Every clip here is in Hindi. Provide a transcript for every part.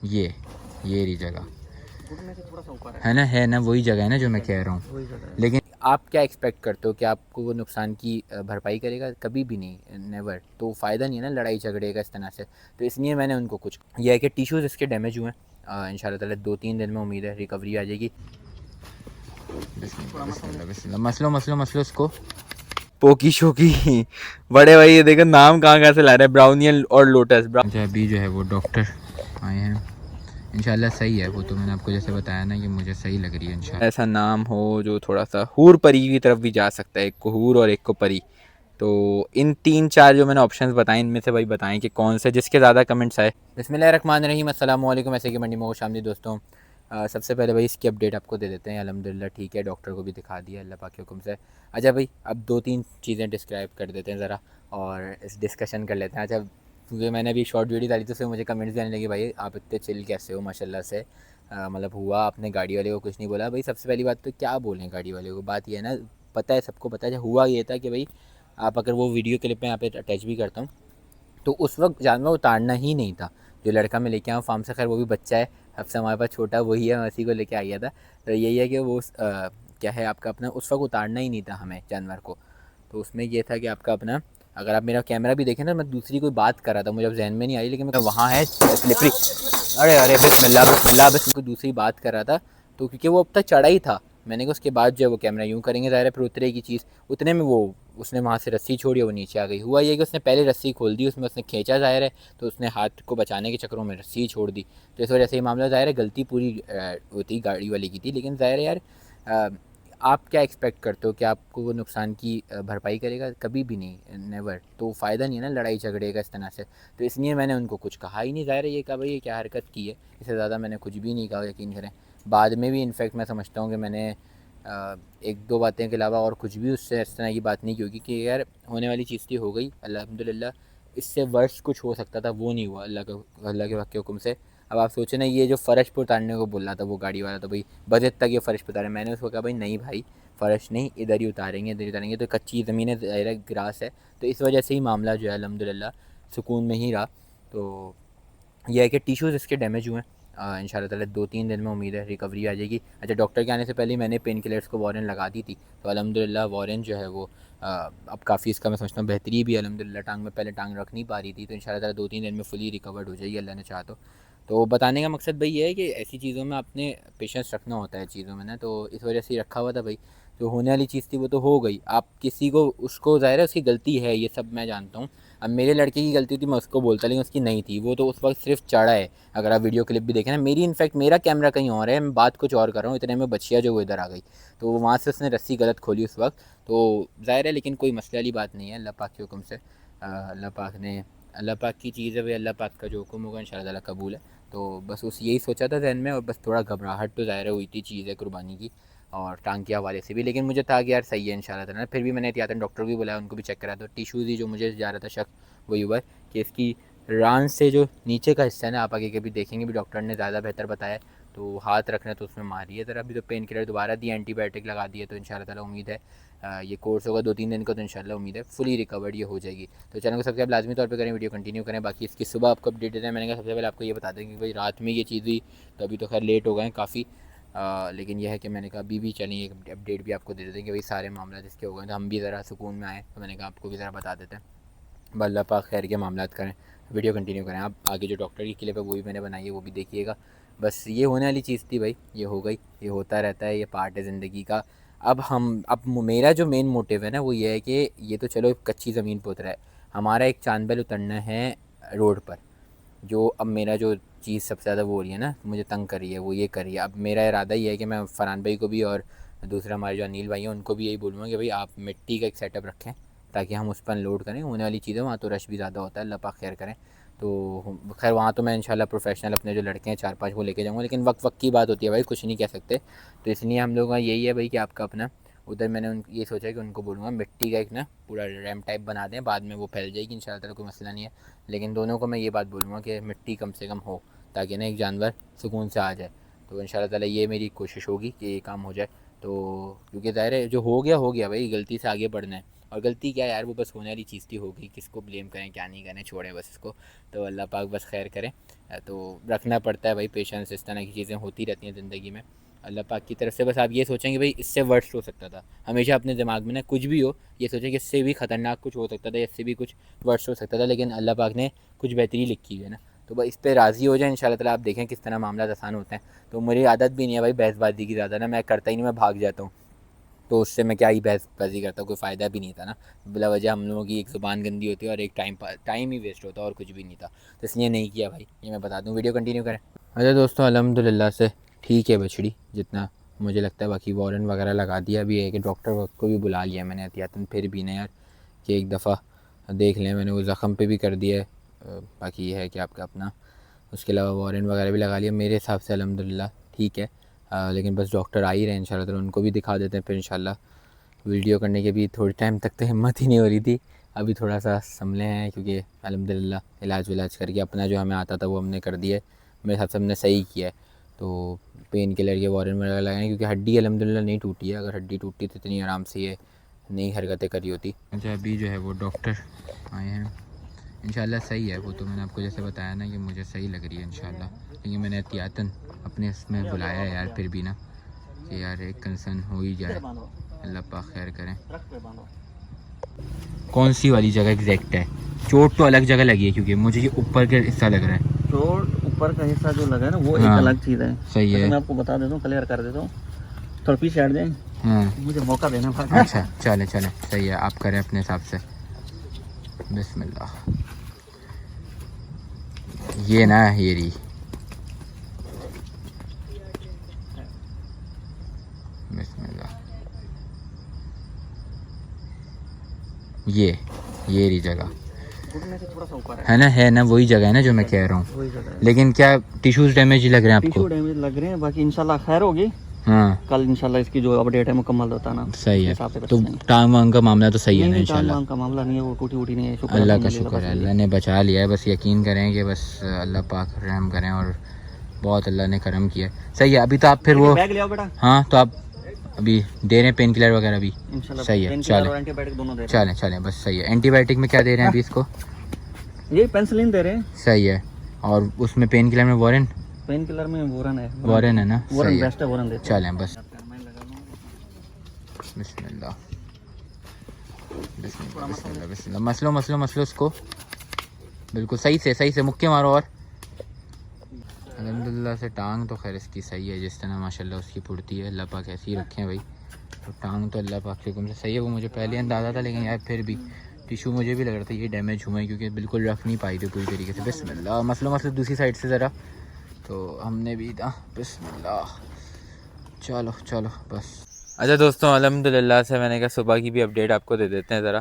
ये ये रही जगह घुटने से थोड़ा सा ऊपर है ना वही जगह है ना जो मैं कह रहा हूँ। वही जगह है। लेकिन आप क्या एक्सपेक्ट करते हो कि आपको वो नुकसान की भरपाई करेगा? कभी भी नहीं, नेवर। तो फ़ायदा नहीं है ना लड़ाई झगड़े का इस तरह से। तो इसलिए मैंने उनको कुछ यह है कि टिश्यूज़ इसके डैमेज हुए हैं, इंशाल्लाह ताला 2-3 दिन में उम्मीद है रिकवरी आ जाएगी। बिस्मिल्लाह बिस्मिल्लाह बिस्मिल्लाह, मसलो उसको पोकी शोकी बड़े भाई ये देखो नाम कहाँ से ला रहे हैं, ब्राउनियन और लोटस। अच्छा अभी जो है वो डॉक्टर आए हैं, इंशाल्लाह सही है वो। तो मैंने आपको जैसे बताया ना कि मुझे सही लग रही है इंशाल्लाह। ऐसा नाम हो जो थोड़ा सा हूर परी की तरफ भी जा सकता है, एक को हूर और एक को परी। तो इन 3-4 जो मैंने ऑप्शंस बताए इनमें से भाई बताएं कि कौन से जिसके ज़्यादा कमेंट्स आए। बिस्मिल्लाहिर्रहमानिर्रहीम, अस्सलाम वालेकुम। ऐसे कि मंडी में खुशामदीद दोस्तों। सबसे पहले भाई इसकी अपडेट आपको दे देते हैं। अल्हम्दुलिल्लाह ठीक है, डॉक्टर को भी दिखा दिया अल्लाह पाक के हुक्म से। अच्छा भाई अब 2-3 चीज़ें डिस्क्राइब कर देते हैं ज़रा और इस डिस्कशन कर लेते हैं। अच्छा क्योंकि मैंने अभी शॉर्ट वीडियो डाली तो उसमें मुझे कमेंट्स भी आने लगे, भाई आप इतने चिल कैसे हो माशाल्लाह से। मतलब हुआ आपने गाड़ी वाले को कुछ नहीं बोला। भाई सबसे पहली बात तो क्या बोलें गाड़ी वाले को, बात ये है ना, पता है सबको पता है। हुआ ये था कि भाई आप अगर वो वीडियो क्लिप में यहाँ पे अटैच भी करता हूँ तो उस वक्त जानवर उतारना ही नहीं था। जो लड़का मैं लेके आया फार्म से, खैर वो भी बच्चा है, सबसे हमारे पास छोटा वही है, मैं उसी को लेके आ गया था। तो यही है कि वो क्या है आपका अपना उस वक्त उतारना ही नहीं था हमें जानवर को। तो उसमें ये था कि आपका अपना, अगर आप मेरा कैमरा भी देखें ना, मैं दूसरी कोई बात कर रहा था, मुझे अब जहन में नहीं आई, लेकिन मैं वहाँ है स्लिपरी। अरे अरे बिस्मिल्लाह बिस्मिल्लाह, बस कोई दूसरी बात कर रहा था। तो क्योंकि वो अब तक चढ़ा ही था, मैंने कहा उसके बाद जो है वो कैमरा यूँ करेंगे, ज़ाहिर है फिर उतरेगी चीज़। उतने में वो उसने वहाँ से रस्सी छोड़ी, वो नीचे आ गई। हुआ ये कि उसने पहले रस्सी खोल दी, उसमें उसने खींचा ज़ाहिर है, तो उसने हाथ को बचाने के चक्करों में रस्सी छोड़ दी। तो इस वजह से ये मामला ज़ाहिर है गलती पूरी होती गाड़ी वाले की थी। लेकिन ज़ाहिर है यार, आप क्या एक्सपेक्ट करते हो कि आपको वो नुकसान की भरपाई करेगा? कभी भी नहीं, नेवर। तो फ़ायदा नहीं है ना लड़ाई झगड़े का इस तरह से। तो इसलिए मैंने उनको कुछ कहा ही नहीं। ज़ाहिर है ये कहा भाई ये क्या हरकत की है, इससे ज़्यादा मैंने कुछ भी नहीं कहा, यकीन करें। बाद में भी इनफैक्ट मैं समझता हूँ कि मैंने 1-2 बातें के अलावा और कुछ भी उससे इस तरह की बात नहीं की, क्योंकि यार होने वाली चीज़ थी, हो गई अल्हम्दुलिल्लाह। इससे वर्ष कुछ हो सकता था, वो नहीं हुआ अल्लाह के वक्त के हुक्म से। अब आप सोचें ना, ये जो फ़र्श पे उतारने को बोल रहा था वो गाड़ी वाला, तो भाई बजट तक ये फ़र्श पे उतारे। मैंने उसको कहा भाई नहीं भाई, फ़र्श नहीं, इधर ही उतारेंगे, इधर ही उतारेंगे। तो कच्ची ज़मीन है, ग्रास है, तो इस वजह से ही मामला जो है अल्हम्दुलिल्लाह सुकून में ही रहा। तो यह है कि टिश्यूज़ इसके डैमेज हुए हैं, इंशाल्लाह ताला 2-3 दिन में उम्मीद है रिकवरी आ जाएगी। अच्छा डॉक्टर के आने से पहले मैंने पेन किलर्स को वॉरेन लगा दी थी, तो अल्हम्दुलिल्लाह वॉरेन जो है वो अब काफ़ी इसका मैं समझता हूँ बेहतरी भी अल्हम्दुलिल्लाह। टांग में पहले टांग रख नहीं पा रही थी, तो इंशाल्लाह ताला 2-3 दिन में फुली रिकवर्ड हो जाएगी अल्लाह ने चाहा तो बताने का मकसद भाई ये है कि ऐसी चीज़ों में आपने पेशेंस रखना होता है चीज़ों में ना, तो इस वजह से ही रखा हुआ था भाई। जो होने वाली चीज़ थी वो तो हो गई। आप किसी को उसको ज़ाहिर है उसकी गलती है, ये सब मैं जानता हूँ। अब मेरे लड़के की गलती थी मैं उसको बोलता, लेकिन उसकी नहीं थी, वो तो उस वक्त सिर्फ चढ़ा है। अगर आप वीडियो क्लिप भी देखें ना, मेरी इनफैक्ट मेरा कैमरा कहीं और है, मैं बात कुछ और कर रहा हूँ, इतने में बचिया जो वो इधर आ गई। तो वहाँ से उसने रस्सी गलत खोली उस वक्त। तो ज़ाहिर है, लेकिन कोई मसले वाली बात नहीं है, अल्लाह पाक के हुक्म से। अल्लाह पाक की चीज़ है भाई, अल्लाह पाक का जो हुक्म होगा इंशाल्लाह ताला कबूल है। तो बस उस यही सोचा था जहन में, और बस थोड़ा घबराहट तो ज़ाहिर हुई थी चीज़ है कुर्बानी की और टांग के हवाले से भी, लेकिन मुझे था कि यार सही है इंशाल्लाह ताला। फिर भी मैंने एहतियातन डॉक्टर भी बुलाया, उनको भी चेक करा। तो टिश्यूज़ ही जो मुझे जा रहा था शक, वही हुआ है कि इसकी रान से जो नीचे का हिस्सा है ना, आप आगे कभी देखेंगे भी, डॉक्टर ने ज़्यादा बेहतर बताया। तो हाथ रखना तो उसमें मारिए ज़रा। अभी तो पेन किलर दोबारा दी, एंटीबायोटिक लगा दिए, तो इंशाल्लाह ताला उम्मीद है ये कोर्स होगा 2-3 दिन का, तो इंशाल्लाह उम्मीद है फुली रिकवर्ड ये हो जाएगी। तो चैनल को सब्सक्राइब लाजमी तौर पे करें, वीडियो कंटिन्यू करें। बाकी इसकी सुबह आपको अपडेट देते हैं। मैंने कहा सबसे पहले आपको ये बता दें कि भाई रात में ये चीज़ हुई, तो अभी तो खैर लेट हो गए हैं काफ़ी। लेकिन यह है कि मैंने कहा अभी भी चलें एक अपडेट भी आपको दे देते हैं कि भाई सारे मामला जिसके हो गए तो हम भी ज़रा सुकून में आए। तो मैंने कहा आपको भी ज़रा बता देते हैं। अल्लाह पाक खैर के मामलात करें। वीडियो कंटिन्यू करें। आप आगे जो डॉक्टर की क्लिप है वो भी मैंने बनाई है, वो भी देखिएगा। बस ये होने वाली चीज़ थी भाई, ये हो गई, ये होता रहता है, ये पार्ट है ज़िंदगी का। अब मेरा जो मेन मोटिव है ना वो ये है कि ये तो चलो कच्ची ज़मीन पर उतरा है, हमारा एक चांद उतरना है रोड पर। जो अब मेरा जो चीज़ सबसे ज़्यादा वो हो रही है ना, मुझे तंग कर रही है, वो ये कर रही है। अब मेरा इरादा ये है कि मैं फ़रहान भाई को भी और दूसरा हमारे जो अनिल भाई हैं उनको भी यही बोलूँगा कि भाई आप मिट्टी का एक सेटअप रखें, ताकि हम उस पर अनलोड करें। होने वाली चीज़ें वहाँ तो रश भी ज़्यादा होता है, अल्लाह पाक खैर करें। तो खैर वहाँ तो मैं इंशाल्लाह प्रोफेशनल अपने जो लड़के हैं 4-5 वो लेके जाऊँगा, लेकिन वक्त की बात होती है भाई, कुछ नहीं कह सकते। तो इसलिए हम लोगों का यही है भाई कि आपका अपना उधर मैंने उन ये सोचा कि उनको बोलूँगा मिट्टी का एक ना पूरा रैम टाइप बना दें, बाद में वो फैल जाएगी इंशाल्लाह ताला, कोई मसला नहीं है। लेकिन दोनों को मैं ये बात बोलूँगा कि मिट्टी कम से कम हो, ताकि ना एक जानवर सुकून से आ जाए। तो इंशाल्लाह ताला ये मेरी कोशिश होगी कि ये काम हो जाए। तो क्योंकि ज़ाहिर है जो हो गया भाई, गलती से आगे बढ़ना है। और गलती क्या है यार, वो बस होने वाली चीज़ थी, हो गई, किसको ब्लेम करें क्या नहीं करें, छोड़ें बस इसको। तो अल्लाह पाक बस खैर करें। तो रखना पड़ता है भाई पेशेंस, इस तरह की चीज़ें होती रहती हैं ज़िंदगी में। अल्लाह पाक की तरफ से बस आप ये सोचें कि भाई इससे वर्स्ट हो सकता था। हमेशा अपने दिमाग में ना कुछ भी हो ये सोचें कि इससे भी ख़तरनाक कुछ हो सकता था, इससे भी कुछ वर्स्ट हो सकता था, लेकिन अल्लाह पाक ने कुछ बेहतरी लिखी हुई है ना। तो बस इस पर राज़ी हो जाए इंशाल्लाह ताला। आप देखें किस तरह मामला आसान होते हैं। तो मेरी आदत भी नहीं है भाई बहसबाजी की ज़्यादा ना, मैं करता ही नहीं, मैं भाग जाता हूँ। तो उससे मैं क्या ही बहसबाजी करता हूँ, कोई फ़ायदा भी नहीं था ना। बिला वजह हम लोगों की एक ज़ुबान गंदी होती है और एक टाइम ही वेस्ट होता है और कुछ भी नहीं था। तो इसलिए नहीं किया भाई, ये मैं बता दूँ। वीडियो कंटिन्यू करें। अच्छा दोस्तों, अल्हम्दुलिल्लाह से ठीक है बछड़ी जितना मुझे लगता है। बाकी वारंट वगैरह लगा दिया भी है कि डॉक्टर को भी बुला लिया मैंने एहतियातन, फिर भी ना यार कि एक दफ़ा देख लें। मैंने वो ज़ख़म पे भी कर दिया है, बाकी ये है कि आपका अपना उसके अलावा वारंट वगैरह भी लगा लिया। मेरे हिसाब से अल्हम्दुलिल्लाह ठीक है। लेकिन बस डॉक्टर आ ही रहे हैं इंशाल्लाह, तो उनको भी दिखा देते हैं फिर इंशाल्लाह। वीडियो करने के भी थोड़ी टाइम तक तो हिम्मत ही नहीं हो रही थी, अभी थोड़ा सा संभले हैं क्योंकि अल्हम्दुलिल्लाह इलाज विलाज करके अपना जो हमें आता था वो हमने कर दिया है। मेरे हिसाब से हमने सही किया है। तो पेन किलर के वारंट वगैरह लगाए क्योंकि हड्डी अल्हम्दुलिल्लाह नहीं टूटी है। अगर हड्डी टूटी तो इतनी आराम से ये नई हरकतें करी होती। अच्छा अभी जो है वो डॉक्टर आए हैं, इंशाल्लाह सही है। वो तो मैंने आपको जैसे बताया ना कि मुझे सही लग रही है इंशाल्लाह, लेकिन मैंने एहतियातन अपने इसमें बुलाया है यार, फिर भी ना कि यार एक कंसर्न हो ही जाए। अल्लाह पाक खैर करें। कौन सी वाली जगह एग्जैक्ट है? चोट तो अलग जगह लगी है क्योंकि मुझे ये ऊपर का हिस्सा लग रहा है। चोट ऊपर का हिस्सा जो लगा है ना वो एक हाँ, अलग चीज़ है। सही है। मैं आपको बता देता हूँ, क्लियर कर देता हूँ। थोड़ा पीछे हट जाए, हाँ मुझे मौका देना भाग। अच्छा चले चले, सही है, आप करें अपने हिसाब से। बिस्मिल्लाह। ये ना ये रही, बिस्मिल्लाह। ये रही जगह घुटने से थोड़ा सा ऊपर है ना वही जगह है ना जो मैं कह रहा हूँ। वही जगह है। लेकिन क्या टिश्यूज डैमेज लग रहे हैं टिश्यू आपको? डैमेज लग रहे हैं, बाकी इंशाल्लाह खैर होगी। हाँ कल इंशाल्लाह इसकी जो अपडेट है मुकम्मल बताना। सही है। हिसाब से तो टांग वांग का मामला तो सही है ना नहीं, इंशाल्लाह? टांग का मामला नहीं है, वो टूटी वूटी नहीं है। शुक्र अल्लाह का अल्हम्दुलिल्लाह, शुक्र बस है, यही अल्लाह ने बचा लिया है। बस यकीन करें कि बस अल्लाह पाक रहम करें और बहुत अल्लाह ने करम किया है। सही है। अभी तो आप फिर वो बैग ले आओ बेटा। हाँ तो आप अभी दे रहे हैं पेन किलर वगैरह भी? इंशाल्लाह सही है, पेनकिलर चलें और एंटीबायोटिक दोनों दे रहे चलें चलें, बस सही है। एंटीबायोटिक में क्या दे रहे हैं अभी इसको? हैं। ये पेंसिलिन दे रहे हैं। सही है। और उसमें पेन किलर में वारन पेनकिलर में वोरन है। वारन है ना? वोरन सही है, बेस्ट है, वोरन देते हैं। चलें बस। बिस्मिल्लाह बिस्मिल्लाह बिस्मिल्लाह बिस्मिल्लाह। मसलो उसको बिल्कुल सही से मुक्के मारो। और अल्हम्दुलिल्लाह से टांग तो खैर इसकी सही है, जिस तरह माशाल्लाह उसकी फुर्ती है। अल्लाह पाक ऐसी ही रखें भाई। तो टांग तो अल्लाह पाक के हुक्म से सही है। वो मुझे पहले अंदाज़ा था, लेकिन यार फिर भी टिशू मुझे भी लग रहा था ये डैमेज हुआ है क्योंकि बिल्कुल रख नहीं पाई थी पूरी तरीके से। बिस्मिल्लाह। मसलो दूसरी साइड से ज़रा, तो हमने भी था। बिस्मिल्लाह। चलो बस। अच्छा दोस्तों, अल्हम्दुलिल्लाह से मैंने कहा सुबह की भी अपडेट आपको दे देते हैं ज़रा।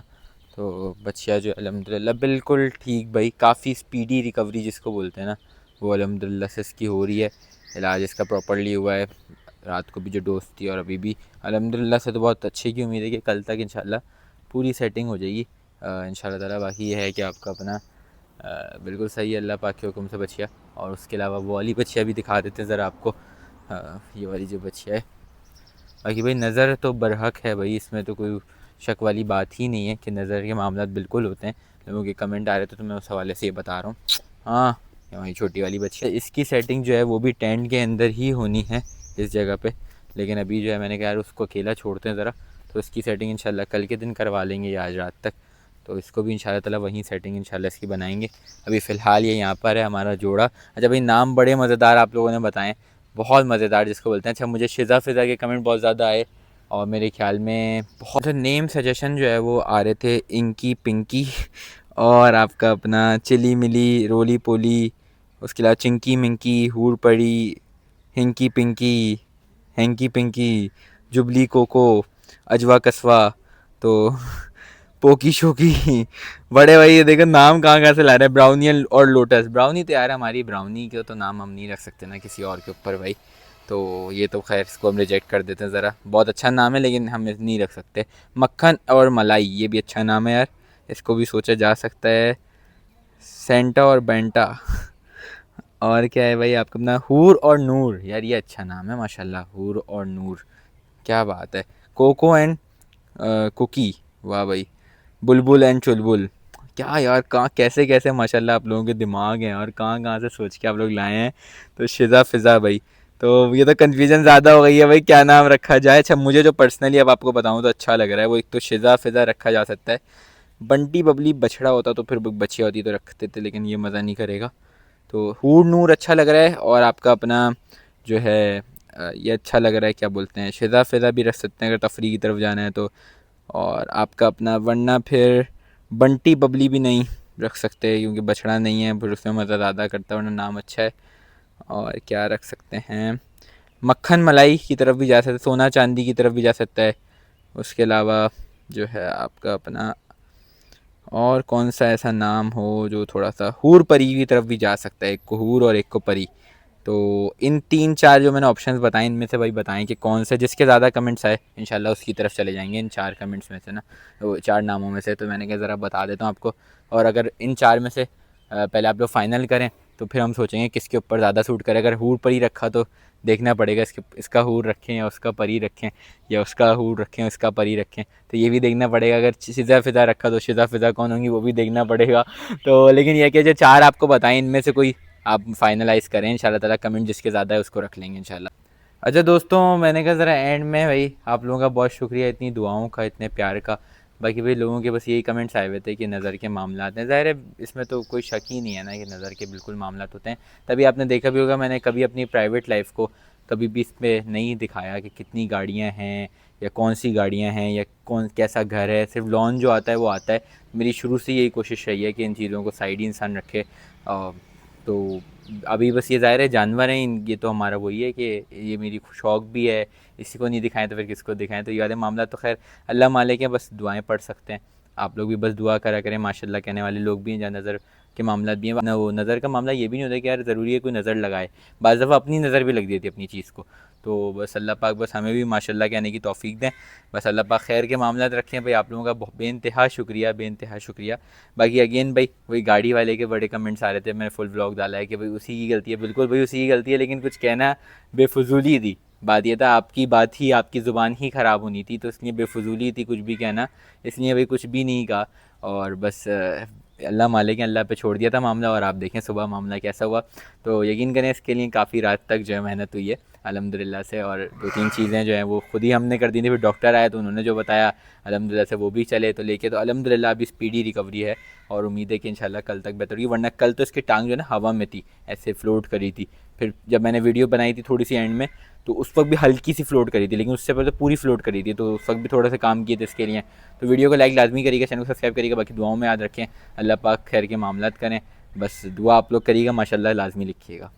तो बच्चिया जो अल्हम्दुलिल्लाह बिल्कुल ठीक भाई, काफ़ी स्पीडी रिकवरी जिसको बोलते हैं ना, वो अल्हम्दुलिल्लाह से इसकी हो रही है। इलाज इसका प्रॉपर्ली हुआ है, रात को भी जो डोज थी और अभी भी अल्हम्दुलिल्लाह से। तो बहुत अच्छे की उम्मीद है कि कल तक इंशाल्लाह पूरी सेटिंग हो जाएगी इंशाल्लाह ताला। बाकी ये है कि आपका अपना बिल्कुल सही है अल्लाह पाक के हुक्म से बच्चिया। और उसके अलावा वो वाली बच्चिया भी दिखा देते हैं ज़रा आपको। ये वाली जो बच्चिया है, बाकी भाई नज़र तो बरहक है भाई, इसमें तो कोई शक वाली बात ही नहीं है कि नज़र के मामला बिल्कुल होते हैं। लोगों के कमेंट आ रहे थे तो मैं उस हवाले से ये बता रहा हूँ। हाँ, ये वही छोटी वाली बच्ची है, इसकी सेटिंग जो है वो भी टेंट के अंदर ही होनी है इस जगह पे। लेकिन अभी जो है मैंने कहा यार उसको अकेला छोड़ते हैं ज़रा, तो इसकी सेटिंग इंशाल्लाह कल के दिन करवा लेंगे या आज रात तक। तो इसको भी इंशाल्लाह ताला वहीं सेटिंग इंशाल्लाह इसकी बनाएंगे। अभी फ़िलहाल ये यहाँ पर है हमारा जोड़ा। अच्छा भाई, नाम बड़े मज़ेदार आप लोगों ने बताएं, बहुत मज़ेदार जिसको बोलते हैं। अच्छा, मुझे शिज़ा फ़िज़ा के कमेंट बहुत ज़्यादा आए और मेरे ख्याल में बहुत नेम सजेशन जो है वो आ रहे थे। इंकी पिंकी और आपका अपना चिली मिली, रोली पोली, उसके अलावा चिंकी मिंकी, हूर पड़ी, हिंकी पिंकी, हैंकी पिंकी, जुबली कोको, अजवा कसवा, तो पोकी शोकी बड़े भाई ये देखो नाम कहाँ से ला रहे हैं। ब्राउनी और लोटस। ब्राउनी तो यार हमारी ब्राउनी का तो नाम हम नहीं रख सकते ना किसी और के ऊपर भाई। तो ये तो खैर इसको हम रिजेक्ट कर देते हैं ज़रा। बहुत अच्छा नाम है लेकिन हम नहीं रख सकते। मक्खन और मलाई, ये भी अच्छा नाम है यार, इसको भी सोचा जा सकता है। सेंटा और बेंटा और क्या है भाई आपका अपना हूर और नूर, यार ये अच्छा नाम है माशाल्लाह। हूर और नूर, क्या बात है। कोको एंड कुकी, वाह भाई। बुलबुल एंड चुलबुल। क्या यार, कहाँ कैसे कैसे माशाल्लाह आप लोगों के दिमाग हैं और कहाँ कहाँ से सोच के आप लोग लाए हैं। तो शिज़ा फ़िज़ा भाई, तो ये तो कन्फ्यूजन ज़्यादा हो गई है भाई, क्या नाम रखा जाए। अच्छा, मुझे जो पर्सनली अब आपको बताऊँ तो अच्छा लग रहा है वो, एक तो शिज़ा फ़िज़ा रखा जा सकता है। बंटी बबली बछड़ा होता तो फिर बच्ची होती तो रखते थे, लेकिन ये मज़ा नहीं करेगा। तो हूर नूर अच्छा लग रहा है। और आपका अपना जो है ये अच्छा लग रहा है, क्या बोलते हैं, शिज़ा फ़िज़ा भी रख सकते हैं अगर तफरी की तरफ जाना है तो। और आपका अपना, वरना फिर बंटी बबली भी नहीं रख सकते क्योंकि बछड़ा नहीं है, फिर उसमें मज़ा ज़्यादा करता है, वरना नाम अच्छा है। और क्या रख सकते हैं, मक्खन मलाई की तरफ भी जा सकते, सोना चांदी की तरफ भी जा सकता है। उसके अलावा जो है आपका अपना, और कौन सा ऐसा नाम हो जो थोड़ा सा, हूर परी की तरफ भी जा सकता है, एक को हूर और एक को परी। तो इन 3-4 जो मैंने ऑप्शंस बताए इनमें से भाई बताएं कि कौन सा, जिसके ज़्यादा कमेंट्स आए इंशाल्लाह उसकी तरफ चले जाएंगे इन 4 कमेंट्स में से ना, वो 4 नामों में से। तो मैंने कहा ज़रा बता देता हूँ आपको। और अगर इन 4 में से पहले आप लोग फाइनल करें तो फिर हम सोचेंगे किसके ऊपर ज़्यादा सूट करे। अगर हूर परी रखा तो देखना पड़ेगा इसका हूर रखें या उसका परी रखें, या उसका हूर रखें उसका परी रखें, तो ये भी देखना पड़ेगा। अगर शिज़ा फ़िज़ा रखा तो शिज़ा फ़िज़ा कौन होंगी वो भी देखना पड़ेगा। तो लेकिन ये कि जो 4 आपको बताएं इनमें से कोई आप फाइनलाइज़ करें इंशाल्लाह ताला, कमेंट जिसके ज़्यादा है उसको रख लेंगे इंशाल्लाह। अच्छा दोस्तों, मैंने कहा ज़रा एंड में भाई आप लोगों का बहुत शुक्रिया, इतनी दुआओं का, इतने प्यार का। बाकी भाई लोगों के बस यही कमेंट्स आए हुए थे कि नज़र के मामलात हैं। ज़ाहिर है इसमें तो कोई शक ही नहीं है ना कि नज़र के बिल्कुल मामलात होते हैं। तभी आपने देखा भी होगा मैंने कभी अपनी प्राइवेट लाइफ को कभी भी इस पर नहीं दिखाया कि कितनी गाड़ियाँ हैं या कौन सी गाड़ियाँ हैं या कौन कैसा घर है। सिर्फ लॉन जो आता है वो आता है। मेरी शुरू से यही कोशिश रही है कि इन चीज़ों को साइड ही इंसान रखे। तो अभी बस ये ज़ाहिर है जानवर हैं, ये तो हमारा वही है कि ये मेरी शौक़ भी है, इसी को नहीं दिखाएं तो फिर किसको दिखाएं। तो ये वाले मामला तो खैर अल्लाह मालिक है, बस दुआएं पढ़ सकते हैं। आप लोग भी बस दुआ करा करें, माशाल्लाह कहने वाले लोग भी हैं जहाँ नज़र के मामला भी हैं ना। वो नज़र का मामला ये भी नहीं होता कि यार ज़रूरी है कोई नज़र लगाए, बाज़ दफ़ा अपनी नज़र भी लग जाती है अपनी चीज़ को। तो बस अल्लाह पाक बस हमें भी माशाल्लाह कहने की तौफ़ीक दें। बस अल्लाह पाक खैर के मामला रखें भाई। आप लोगों का बेइंतहा शुक्रिया, बेइंतहा शुक्रिया। बाकी अगेन भाई वही गाड़ी वाले के बड़े कमेंट्स आ रहे थे, मैंने फुल व्लॉग डाला है कि भाई उसी की गलती है, बिल्कुल भाई उसी की गलती है, लेकिन कुछ कहना बेफजूली थी। बात ये था आपकी बात ही, आपकी ज़ुबान ही ख़राब होनी थी, तो इसलिए बेफजूली थी कुछ भी कहना, इसलिए भाई कुछ भी नहीं कहा। और बस अल्लाह मालिक है, अल्लाह पे छोड़ दिया था मामला। और आप देखें सुबह मामला कैसा हुआ। तो यकीन करें इसके लिए काफ़ी रात तक जो है मेहनत हुई है अल्हम्दुलिल्लाह से। और 2-3 चीज़ें जो हैं वो ख़ुद ही हमने कर दी थी, फिर डॉक्टर आए तो उन्होंने जो बताया अल्हम्दुलिल्लाह से वो भी चले तो लेके, तो अल्हम्दुलिल्लाह अभी स्पीडी रिकवरी है। और उम्मीद है कि इंशाल्लाह कल तक बेहतर होगी। वरना कल तो इसकी टांग जो है ना हवा में थी, ऐसे फ्लोट करी थी। फिर जब मैंने वीडियो बनाई थी थोड़ी सी एंड में, तो उस वक्त भी हल्की सी फ्लोट करी थी, लेकिन उससे पहले तो पूरी फ्लोट करी थी। तो उस वक्त भी थोड़ा सा काम किए थे इसके लिए। तो वीडियो को लाइक लाजमी करिएगा, चैनल को सब्सक्राइब करिएगा। बाकी दुआओं में याद रखें, अल्लाह पाक खैर के मामलात करें। बस दुआ आप लोग करिएगा, माशाल्लाह लाजमी लिखिएगा।